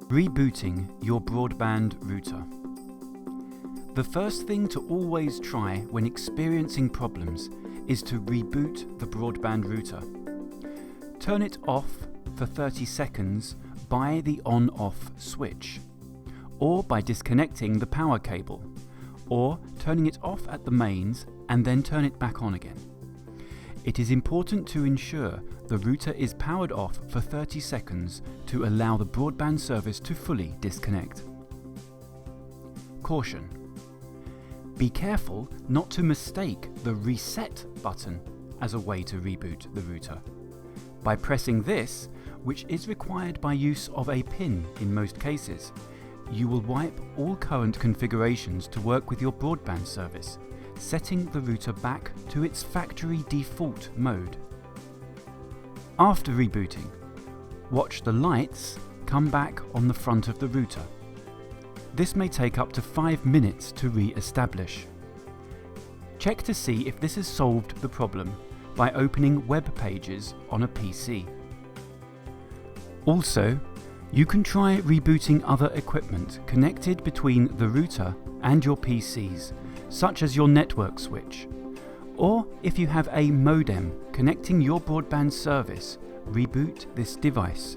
Rebooting your broadband router. The first thing to always try when experiencing problems is to reboot the broadband router. Turn it off for 30 seconds by the on-off switch, or by disconnecting the power cable, or turning it off at the mains and then turn it back on again. It is important to ensure the router is powered off for 30 seconds to allow the broadband service to fully disconnect. Caution: be careful not to mistake the reset button as a way to reboot the router. By pressing this, which is required by use of a pin in most cases, you will wipe all current configurations to work with your broadband service, setting the router back to its factory default mode. After rebooting, watch the lights come back on the front of the router. This may take up to 5 minutes to re-establish. Check to see if this has solved the problem by opening web pages on a PC. Also, you can try rebooting other equipment connected between the router and your PCs, such as your network switch. Or if you have a modem connecting your broadband service, reboot this device.